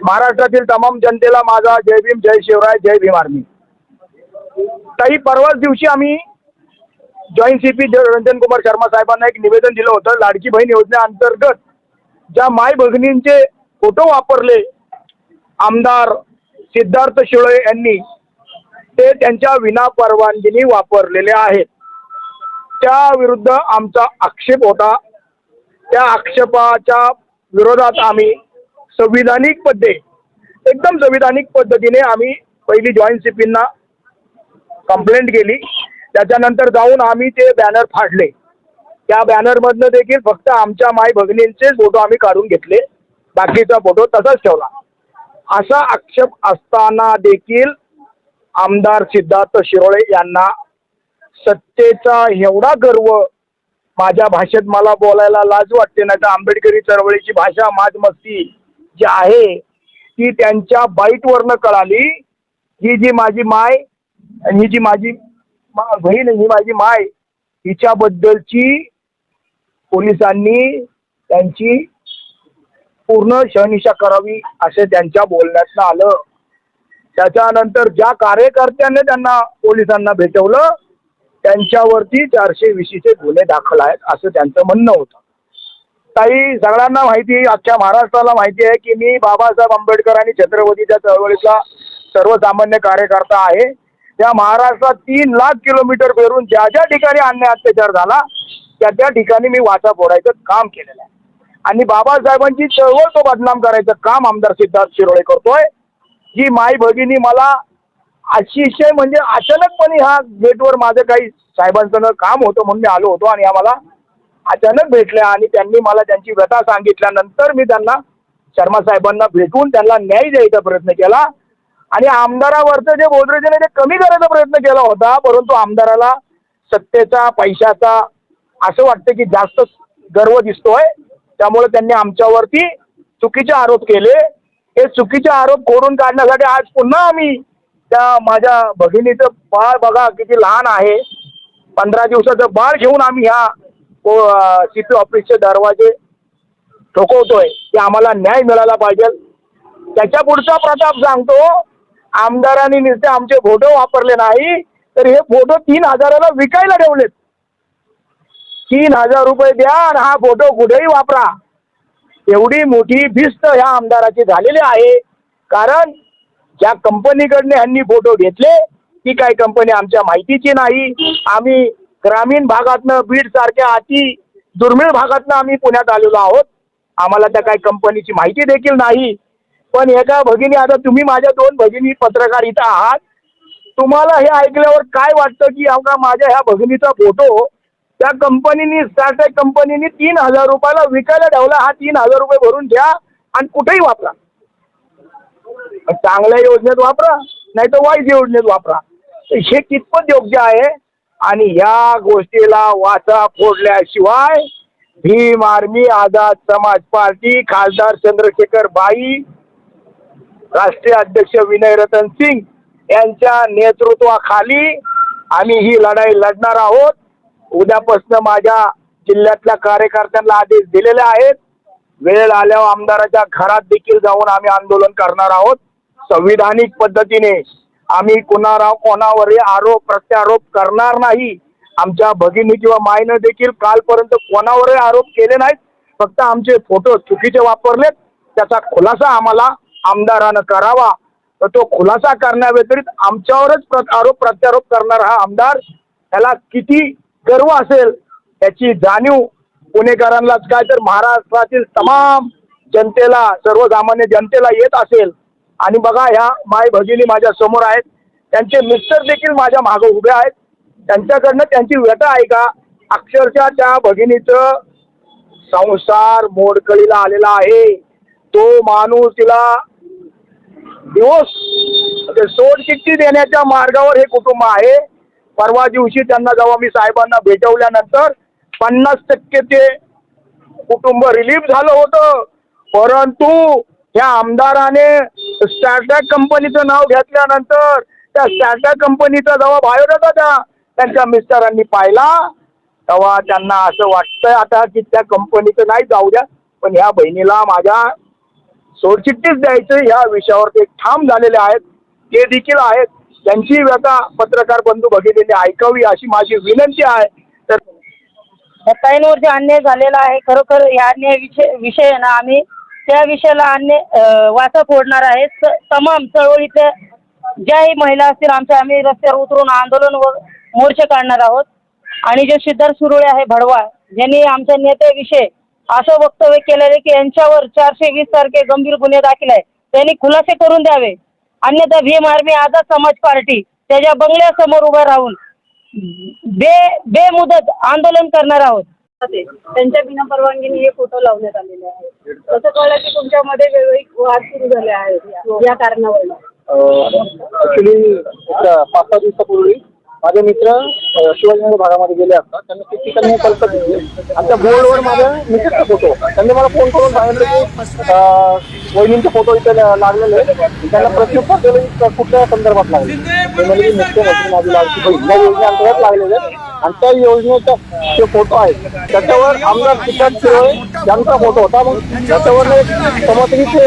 महाराष्ट्रातील तमाम जनतेला माझा जय भीम, जय शिवराय, जय भीम आर्मी. काही परवाच दिवशी आम्ही जॉईंट सीपी रंजन कुमार शर्मा साहेबांना एक निवेदन दिलं होतं. लाडकी बहीण योजनेअंतर्गत ज्या माय भगिनींचे फोटो वापरले आमदार सिद्धार्थ शिरोळे यांनी, ते त्यांच्या विनापरवानगीने वापरलेले आहेत. त्या विरुद्ध आमचा आक्षेप होता. त्या आक्षेपाच्या विरोधात आम्ही एकदम संविधानिक पद्धतीने आम्ही पहिली जॉईंट सीपींना कंप्लेंट केली. त्याच्यानंतर जाऊन आम्ही ते बॅनर फाडले. त्या बॅनरमधनं देखील फक्त आमच्या माय भगिनींचेच फोटो आम्ही काढून घेतले, बाकीचा फोटो तसाच ठेवला. असा आक्षेप असताना देखील आमदार सिद्धार्थ शिरोळे यांना सत्तेचा एवढा गर्व, माझ्या भाषेत मला बोलायला लाज वाटते, नाही तर आंबेडकरी चळवळीची भाषा माजमस्ती जी आहे ती त्यांच्या बाईटवरनं कळाली. ही जी माझी माय, ही जी माझी बहीण, ही माझी माय, हिच्याबद्दलची पोलिसांनी त्यांची पूर्ण शहानिशा करावी असे त्यांच्या बोलण्यातनं आलं. त्याच्यानंतर ज्या कार्यकर्त्यांनी त्यांना पोलिसांना भेटवलं त्यांच्यावरती 420चे गुन्हे दाखल आहेत असं त्यांचं म्हणणं होतं. काही सगळ्यांना माहिती, अख्ख्या महाराष्ट्राला माहिती आहे की मी बाबासाहेब आंबेडकर आणि छत्रपतीच्या चळवळीचा सर्वसामान्य कार्यकर्ता आहे. त्या महाराष्ट्रात 3 लाख किलोमीटर फिरून ज्या ज्या ठिकाणी अन्याय अत्याचार झाला त्या त्या ठिकाणी मी वाचा फोडायचं काम केलेलं आहे. आणि बाबासाहेबांची चळवळ तो बदनाम करायचं काम आमदार सिद्धार्थ शिरोळे करतोय. ही माई भगिनी मला अतिशय म्हणजे अचानकपणे ह्या गेटवर माझं काही साहेबांचं काम होतं म्हणून मी आलो होतो आणि आम्हाला अचानक भेटल्या आणि त्यांनी मला त्यांची व्यथा सांगितल्यानंतर मी त्यांना शर्मा साहेबांना भेटून त्यांना न्याय द्यायचा प्रयत्न केला आणि आमदारावरचं जे बोलरेजन आहे ते कमी करायचा प्रयत्न केला होता. परंतु आमदाराला सत्तेचा, पैशाचा असं वाटतं की जास्त गर्व दिसतोय, त्यामुळे त्यांनी आमच्यावरती चुकीचे आरोप केले. हे चुकीचे आरोप खोडून काढण्यासाठी आज पुन्हा आम्ही त्या माझ्या भगिनीचं बाळ बघा किती लहान आहे, 15 दिवसाचं बाळ घेऊन आम्ही ह्या सीपी ऑफिसचे दरवाजे ठोकवतोय की आम्हाला न्याय मिळाला पाहिजे. त्याच्या पुढचा प्रताप सांगतो, आमदारांनी नुसते आमचे फोटो वापरले नाही तर हे फोटो 3,000ला विकायला ठेवलेत. 3,000 रुपये द्या आणि हा फोटो कुठेही वापरा. एवढी मोठी भिस्त ह्या आमदाराची झालेली आहे. कारण ज्या कंपनीकडने ह्यांनी फोटो घेतले ती काय कंपनी आमच्या माहितीची नाही. आम्ही ग्रामीण भागातनं, बीड सारख्या अति दुर्मिळ भागातनं आम्ही पुण्यात आलेलो आहोत. आम्हाला त्या काही कंपनीची माहिती देखील नाही. पण एका भगिनी, आता तुम्ही माझ्या 2 भगिनी पत्रकार इथं आहात, तुम्हाला हे ऐकल्यावर काय वाटतं की माझ्या ह्या भगिनीचा फोटो त्या कंपनीनी, स्टार्टअप कंपनीनी 3,000 रुपयाला विकायला ठेवला. हा 3,000 रुपये भरून घ्या आणि कुठेही वापरा. चांगल्या योजनेत वापरा, नाही तर वाईट योजनेत वापरा. हे कितपत योग्य आहे? आणि या गोष्टीला वाचा फोडल्याशिवाय भीम आर्मी, आझाद समाज पार्टी, खासदार चंद्रशेखर बाई, राष्ट्रीय अध्यक्ष विनय रतन सिंग यांच्या नेतृत्वाखाली आम्ही ही लढाई लढणार आहोत. उद्यापासून माझ्या जिल्ह्यातल्या कार्यकर्त्यांना आदेश दिलेले आहेत. वेळ आल्यावर आमदाराच्या घरात देखील जाऊन आम्ही आंदोलन करणार आहोत. संविधानिक पद्धतीने आम्ही कोणावरही आरोप प्रत्यारोप करणार नाही. आमच्या भगिनी किंवा मायनं देखील कालपर्यंत कोणावरही आरोप केले नाहीत. फक्त आमचे फोटो चुकीचे वापरलेत, त्याचा खुलासा आम्हाला आमदारानं करावा. तर तो खुलासा करण्याव्यतिरिक्त आमच्यावरच आरोप प्रत्यारोप करणारा हा आमदार, त्याला किती गर्व असेल याची जाणीव पुणेकरांनाच काय तर महाराष्ट्रातील तमाम जनतेला, सर्वसामान्य जनतेला येत असेल. आणि बघा, ह्या माय भगिनी माझ्या समोर आहेत, त्यांचे मिस्टर देखील माझ्या मागे उभे आहेत. त्यांच्याकडनं त्यांची व्यथा ऐका. अक्षरशः त्या भगिनीचं संसार मोडकळीला आलेला आहे. तो माणूस तिला दिवस सोडचिठ्ठी देण्याच्या मार्गावर हे कुटुंब आहे. परवा दिवशी त्यांना जेव्हा मी साहेबांना भेटवल्यानंतर 50% ते कुटुंब रिलीफ झालं होतं. परंतु त्या आमदाराने स्टार्टअप कंपनीचं नाव घेतल्यानंतर त्या स्टार्टअप कंपनीचा जेव्हा बायोडाटा त्यांच्या मिस्टरांनी पाहिला तेव्हा त्यांना असं वाटतंय आता की त्या कंपनीचं नाही जाऊ द्या, पण ह्या बहिणीला माझ्या सोडचिठ्ठीच द्यायचं या विषयावर ते ठाम झालेले आहेत. ते देखील आहेत. त्यांची व्यथा पत्रकार बंधू भगिनींनी ऐकावी अशी माझी विनंती आहे. तर ताईंवर जे अन्याय झालेला आहे, खरोखर या अन्याय विषय ना आम्ही त्या विषयाला वाचा फोडणार आहे. तमाम चळवळीतल्या ज्याही महिला असतील आम्ही रस्त्यावर उतरून आंदोलन व मोर्चे काढणार आहोत. आणि जे सिद्धार्थ सुरवळे आहे भडवा, ज्यांनी आमच्या नेत्याविषयी असं वक्तव्य केलेलं आहे की यांच्यावर 420 सारखे गंभीर गुन्हे दाखल आहे, त्यांनी खुलासे करून द्यावे. अन्यथा भीम आर्मी आझाद समाज पार्टी त्याच्या बंगल्यासमोर उभं राहून बेमुदत आंदोलन करणार आहोत. त्यांच्या बिना परवानगीने हे फोटो लावण्यात आलेले आहेत. असं कळलं की तुमच्यामध्ये वेगवेगळे वाद सुरू झाले आहेत या कारणावरून. ॲक्च्युली 5-6 दिवसापूर्वी माझे मित्र शिवाजीनगर भागामध्ये गेले असतात. त्यांनी ठिकठिकाणी कल्पना दिली आणि त्या बोर्डवर माझ्या मित्राचा फोटो होता. त्यांनी मला फोन करून सांगितलं की वहिनींचे फोटो इथे लागलेले. त्यांना प्रत्युत्तर दिलं की कुठल्या संदर्भात लागले. ते म्हणजे की मुख्यमंत्री माझी लाडकी बहीण या योजनेअंतर्गत लागलेले आणि त्या योजनेचा जे फोटो आहेत त्याच्यावर आमदार सिद्धार्थ सुरवळे यांचा फोटो होता. मग त्याच्यावर समर्थीचे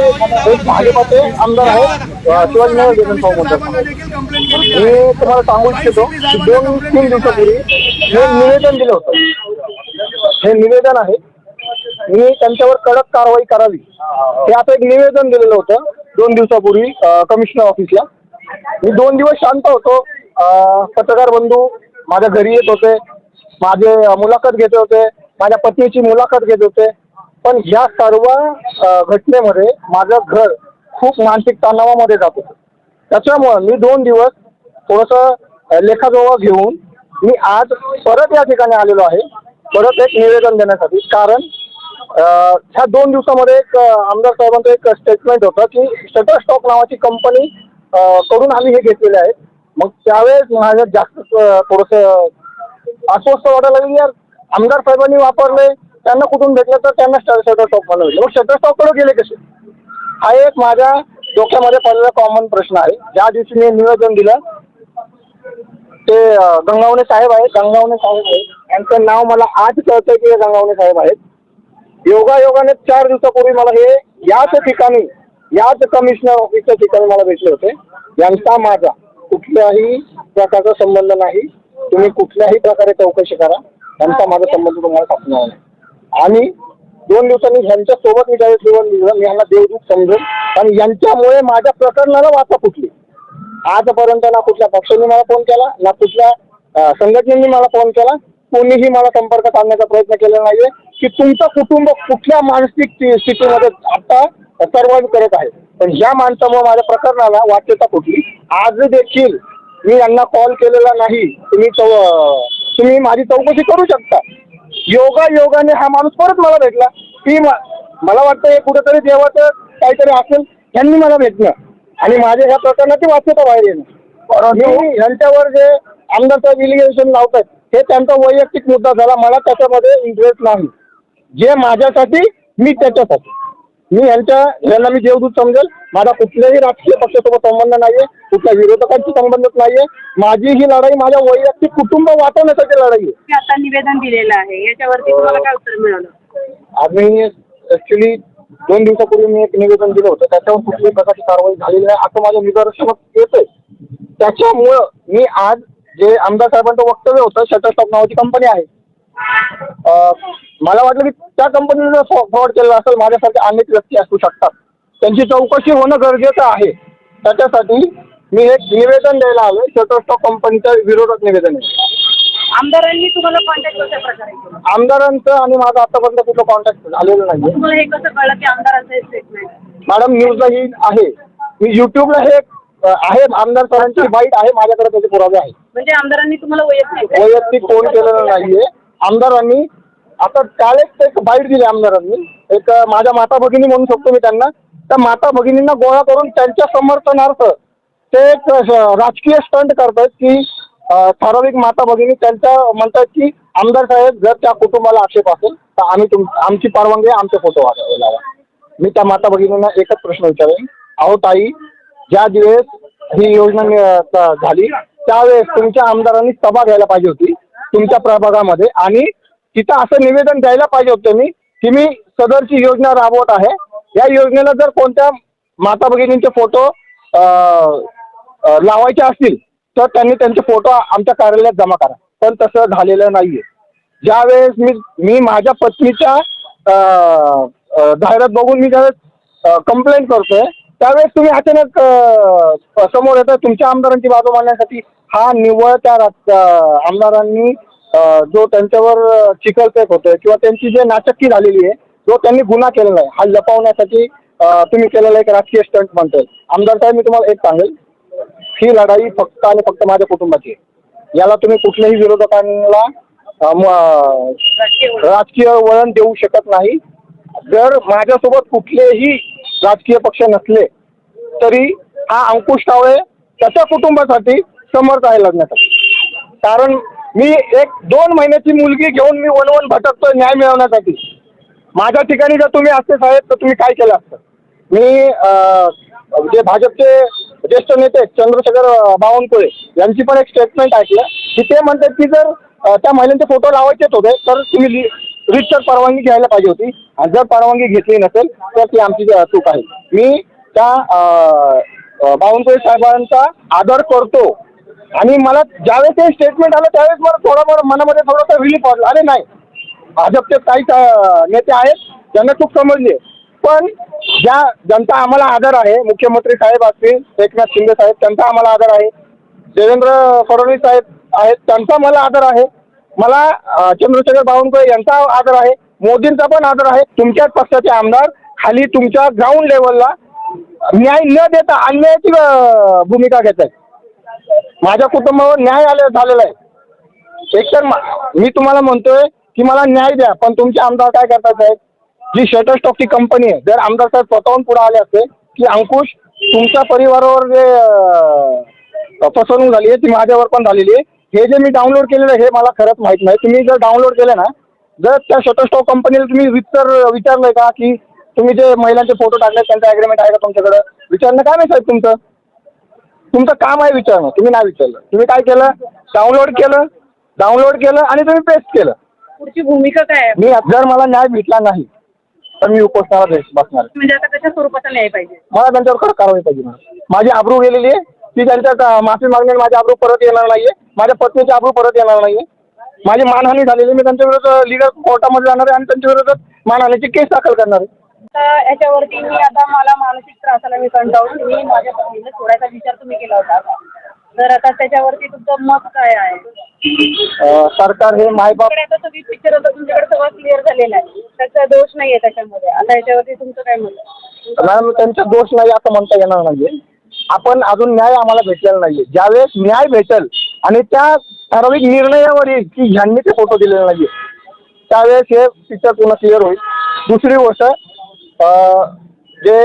एक भाजपाचे आमदार आहेत शिवाजीनगर विधानसभा मतदारसंघ. मी तुम्हाला सांगू इच्छितो की 2-3 दिवसापूर्वी हे निवेदन दिलं होतं. हे निवेदन आहे, मी त्यांच्यावर कडक कारवाई करावी हे आता एक निवेदन दिलेलं होतं 2 दिवसापूर्वी कमिशनर ऑफिसला. मी 2 दिवस शांत होतो. पत्रकार बंधू माझ्या घरी येत होते, माझे मुलाखत घेत होते, माझ्या पत्नीची मुलाखत घेत होते. पण ह्या सर्व घटनेमध्ये माझं घर खूप मानसिक तणावामध्ये जात होतं. त्याच्यामुळं मी 2 दिवस थोडंसं लेखाजोखा घेऊन मी आज परत या ठिकाणी आलेलो आहे, परत एक निवेदन देण्यासाठी. कारण ह्या 2 दिवसामध्ये एक आमदार साहेबांचं एक स्टेटमेंट होतं की शटरस्टॉक नावाची कंपनी कडून आम्ही हे घेतलेले आहे. मग त्यावेळेस माझ्या जास्त थोडंसं अस्वस्थ वाटायला लागलं. यार आमदार साहेबांनी वापरले, त्यांना कुठून भेटलं तर त्यांना शटरस्टॉक मला भेटलं. मग शटरस्टॉककडे गेले कसे, हा एक माझ्या डोक्यामध्ये पडलेला कॉमन प्रश्न आहे. ज्या दिवशी मी निवेदन दिलं ते गंगावणे साहेब आहेत, यांचं नाव मला आज कळतंय की हे गंगावणे साहेब आहेत. योगायोगाने 4 दिवसापूर्वी मला हे याच ठिकाणी, याच कमिशनर ऑफिसच्या ठिकाणी मला भेटले होते. यांचा माझा कुठल्याही प्रकारचा संबंध नाही. तुम्ही कुठल्याही प्रकारे चौकशी करा, यांचा माझा संबंध तुम्हाला सापडणार नाही. आणि 2 दिवसांनी ह्यांच्या सोबत मी ज्यावेळेस निवडून दिलं, मी यांना देवदूत समजेल. आणि यांच्यामुळे माझ्या प्रकरणाला वाचा फुटली. आजपर्यंत ना कुठल्या पक्षाने मला फोन केला, ना कुठल्या संघटनेने मला फोन केला, कोणीही मला संपर्क साधण्याचा प्रयत्न केलेला नाहीये की तुमचं कुटुंब कुठल्या मानसिक स्थितीमध्ये आता सर्वाइव्ह करत आहे. पण ह्या माणसामुळे माझ्या प्रकरणाला वाचेता फुटली. आज देखील मी यांना कॉल केलेला नाही. तुम्ही माझी चौकशी करू शकता. योगाने हा माणूस परत मला भेटला की मला वाटतं हे कुठेतरी देवाचं काहीतरी असेल, यांनी मला भेटणं आणि माझ्या ह्या प्रकरणाची वाच्यता बाहेर येणं. मी ह्यांच्यावर जे आमदार साहेब इलिगेशन लावतात हे त्यांचा वैयक्तिक मुद्दा झाला. मला त्याच्यामध्ये इंटरेस्ट नाही. जे माझ्यासाठी मी त्याच्यासाठी, मी यांना मी देवदूत समजेल. माझा कुठल्याही राजकीय पक्षासोबत संबंध नाहीये, कुठल्या विरोधकांशी संबंधच नाहीये. माझी ही लढाई माझ्या वैयक्तिक कुटुंब वाचवण्यासाठी लढाई आहे. आता निवेदन दिलेलं आहे, याच्यावरती तुम्हाला काय उत्तर मिळालं? आम्ही ऍक्च्युली 2 दिवसापूर्वी मी एक निवेदन दिलं होतं, त्याच्यावर कुठल्याही प्रकारची कारवाई झालेली नाही असं माझ्या निदर्शनास येतंय. त्याच्यामुळं मी आज जे आमदार साहेबांचं वक्तव्य होतं, शटरस्टॉक नावाची कंपनी आहे, मला वाटलं की त्या कंपनीने जर फ्रॉड केलेला असेल, माझ्यासारखे अनेक व्यक्ती असू शकतात, त्यांची चौकशी होणं गरजेचं आहे. त्याच्यासाठी मी एक निवेदन द्यायला आलोय. शटरस्टॉक कंपनीच्या विरोधात निवेदन आहे. आमदारांनी तुम्हाला कॉन्टॅक्ट कशा प्रकारे केला? आमदारांचं आणि माझं आतापर्यंत कुठं कॉन्टॅक्ट झालेलं नाही. तुम्हाला हे कसं कळलं की आमदारांचं स्टेटमेंट? मॅडम न्यूजलाही आहे, मी युट्यूबला हे आहे, आमदार सरांची बाईट आहे माझ्याकडे, त्याचे पुरावे आहेत. म्हणजे आमदारांनी तुम्हाला वैयक्तिक फोन केलेला नाहीये. आमदारांनी आता कालच एक बाईट दिली. आमदारांनी एक माझ्या माता भगिनी म्हणू शकतो मी त्यांना, त्या माता भगिनींना गोळा करून त्यांच्या समर्थनार्थ ते एक राजकीय स्टंट करतात की ठराविक माता भगिनी त्यांच्या म्हणतात की आमदार साहेब जर त्या कुटुंबाला आक्षेप असेल तर आमची परवानगी आमचे फोटो लावा. मी त्या माता भगिनींना एकच प्रश्न विचारेन, अहो ताई, ज्या दिवस ही योजना झाली त्यावेळेस तुमच्या आमदारांनी सभा घ्यायला पाहिजे होती तुमच्या प्रभागामध्ये आणि तिथं असं निवेदन द्यायला पाहिजे होतं मी की मी सदरची योजना राबवत आहे या योजनेला जर कोणत्या माता भगिनींचे फोटो लावायचे असतील तर त्यांनी त्यांचे फोटो आमच्या कार्यालयात जमा करा. पण तसं झालेलं नाहीये. ज्यावेळेस मी माझ्या पत्नीच्या जाहिरात बघून मी ज्यावेळेस कंप्लेंट करतोय त्यावेळेस तुम्ही अचानक समोर येतं तुमच्या आमदारांची बाजू मांडण्यासाठी. हा निव्वळ त्या आमदारांनी जो त्यांच्यावर चिखलफेक होतोय किंवा त्यांची जे नाचक्की झालेली आहे, जो त्यांनी गुन्हा केलेला आहे, हा लपवण्यासाठी तुम्ही केलेला एक राजकीय स्टंट म्हणतोय. आमदार साहेब, मी तुम्हाला एक सांगेल, ही लढाई फक्त आणि फक्त माझ्या कुटुंबाची आहे. याला तुम्ही कुठल्याही विरोधकांना राजकीय वळण देऊ शकत नाही. जर माझ्यासोबत कुठलेही राजकीय पक्ष नसले तरी हा अंकुश टावळे त्याच्या कुटुंबासाठी समर्थ आहे लढण्यासाठी. कारण मी 1-2 महिन्याची मुलगी घेऊन मी वन भटकतोय न्याय मिळवण्यासाठी. माझ्या ठिकाणी जर तुम्ही असते साहेब तर तुम्ही काय केलं असतं. मी जे भाजपचे ज्येष्ठ नेते चंद्रशेखर बावनकुळे यांची पण एक स्टेटमेंट ऐकलं की ते म्हणतात की जर त्या महिलांचे फोटो लावायचेच होते तर तुम्ही रीतसर परवानगी घ्यायला पाहिजे होती, आणि जर परवानगी घेतली नसेल तर ती आमची चूक आहे. मी त्या बावनकुळे साहेबांचा आदर करतो, आणि मला ज्यावेळेस हे स्टेटमेंट आलं त्यावेळेस मला थोडं मनामध्ये थोडंसं रिलीफ वाटलं. अरे नाही, भाजपचे काही नेते आहेत ज्यांना चूक समजली, पण ज्या जनता आम्हाला आदर आहे, मुख्यमंत्री साहेब असतील एकनाथ शिंदे साहेब त्यांचा आम्हाला आदर आहे, देवेंद्र फडणवीस साहेब आहेत त्यांचा मला आदर आहे, मला चंद्रशेखर बावनकुळे यांचा आदर आहे, मोदींचा पण आदर आहे. तुमच्याच पक्षाचे आमदार खाली तुमच्या ग्राउंड लेवलला न्याय न देता अन्यायाची भूमिका घेत आहेत. माझ्या कुटुंबावर न्याय झालेला आहे. एकतर मी तुम्हाला म्हणतोय की मला न्याय द्या, पण तुमचे आमदार काय करतात साहेब, जी शटरस्टॉकची कंपनी आहे, जर आमदार साहेब स्वतःहून पुढे आले असते की अंकुश तुमच्या परिवारावर जे फसवणूक झाली आहे ती माझ्यावर पण झालेली आहे, हे जे मी डाउनलोड केलेलं आहे हे मला खरंच माहीत नाही. तुम्ही जर डाउनलोड केलं ना, जर त्या शटरस्टॉक कंपनीला तुम्ही विचारलंय का की तुम्ही जे महिलांचे फोटो टाकले त्यांचं ॲग्रीमेंट आहे का तुमच्याकडं, विचारणं काय नाही साहेब. तुमचं काम आहे विचारणं, तुम्ही नाही विचारलं. तुम्ही काय केलं, डाउनलोड केलं आणि तुम्ही पेस्ट केलं. पुढची भूमिका काय आहे? मी जर मला न्याय भेटला नाही तर मी उपोषणाला बसणार. म्हणजे आता कशा स्वरूपाचा न्याय पाहिजे? मला त्यांच्यावर कडक कारवाई पाहिजे. माझी आबरू गेलेली आहे, ती त्यांच्यात माफी मागणे, माझी आबरू परत येणार नाहीये, माझ्या पत्नीची आबरू परत येणार नाहीये, माझी मानहानी झालेली, मी त्यांच्या विरोधात लीगल कोर्टामध्ये जाणार आहे आणि त्यांच्या विरोधात मानहानीची केस दाखल करणार आहे. आता याच्यावरती मला मानसिक त्रासाला मी कंटाळून मी माझ्या पत्नीला सोडायचा विचार तुम्ही केला होता, तर आता त्याच्यावरती तुमचं मत काय आहे? सरकार हे मायबाप, आता सगळी पिक्चर होतं तुमच्याकडे सगळं क्लिअर झालेलं आहे, त्याचा दोष नाही आहे त्याच्यामध्ये. आता याच्यावरती तुमचं काय मत आहे? मॅडम त्यांचा दोष नाही असं म्हणता येणार नाहीये. आपण अजून न्याय आम्हाला भेटलेला नाहीये. ज्यावेळेस न्याय भेटेल आणि त्या ठराविक निर्णयावर येईल की ह्यांनी ते फोटो दिलेले नाहीये, त्यावेळेस हे पिक्चर पूर्ण क्लिअर होईल. दुसरी गोष्ट, जे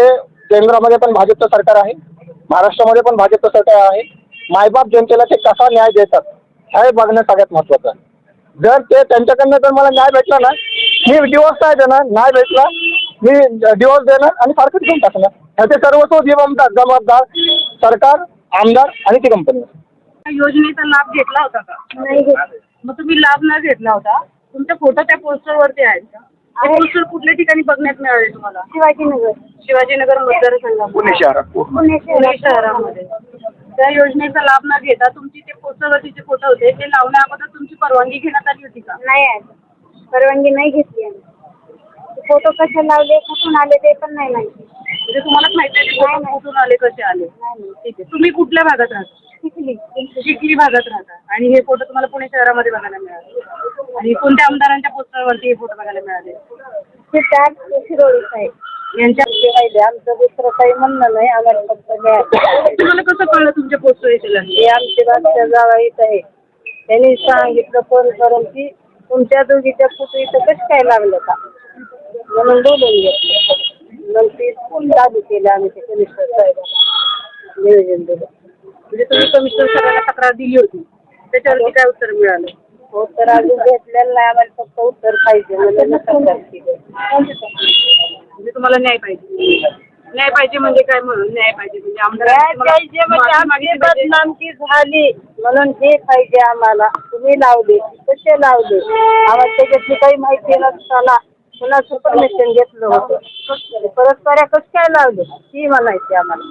केंद्रामध्ये पण भाजपचं सरकार आहे, महाराष्ट्रामध्ये पण भाजपचं सरकार आहे, मायबाप जनतेला ते कसा न्याय देतात हे बघणं सगळ्यात महत्त्वाचं आहे. जर ते त्यांच्याकडनं जर मला न्याय भेटला ना, मी डिवोर्स काय देणार, न्याय भेटला मी डिवोर्स देणार आणि फारकत घेऊन टाकणार. ह्याचे सर्वस्व जबाबदार सरकार, आमदार आणि ती कंपनी. योजनेचा लाभ घेतला होता का? नाही घेतला. मग तुम्ही लाभ न घेतला होता, तुमचा फोटो त्या पोस्टरवरती आहेत का? पोस्टर कुठल्या ठिकाणी बघण्यात मिळाले तुम्हाला? शिवाजीनगर मतदारसंघामध्ये, पुणे शहरात. पुणे शहरामध्ये. त्या योजनेचा लाभ न घेता तुमची ते पोस्टरवरती जे फोटो होते ते लावण्या अगोदर तुमची परवानगी घेण्यात आली होती का? नाही आहे, परवानगी नाही घेतली आहे. फोटो कसे लावले, कुठून आले ते पण नाही माहिती. म्हणजे तुम्हालाच माहिती आहे फोटो कुठून आले, कसे आले? ठीक आहे. तुम्ही कुठल्या भागात राहता? चिखली भागात राहता, आणि हे फोटो तुम्हाला पुणे शहरामध्ये बघायला मिळाले. आणि कोणत्या आमदारांच्या पोस्टरवरती हे फोटो बघायला मिळाले? शिरोळी साहेब यांच्या. आमचं दुसरं काही म्हणणं नाही, आम्हाला फक्त तुम्हाला कसं कळलं तुमच्या पोस्टर येतील? हे आमच्या मागच्या जावाईत आहे, त्यांनी सांगितलं फोन करून की तुमच्या दोघीच्या फोटो इथं कसं काय लागलं का, म्हणून बोलून घेतलं. मग ते लागू केलं आम्ही ते कमिशनर साहेबांना नियोजन दिलं. म्हणजे तुम्ही कमिशनर साहेबांना तक्रार दिली होती, त्याच्यावरती काय उत्तर मिळालं? उत्तर अजून घेतलेलं नाही, आम्हाला फक्त उत्तर पाहिजे म्हणजे तुम्हाला न्याय पाहिजे. न्याय पाहिजे म्हणजे काय? म्हणून न्याय पाहिजे म्हणजे आमची बदनामकी झाली म्हणून हे पाहिजे आम्हाला. तुम्ही लावले कसे लावले आम्हाला त्याच्यातली काही माहिती नसताना कुणाचं परमिशन घेतलं होतं परस्पर कसं काय लावले ती म्हणायची आम्हाला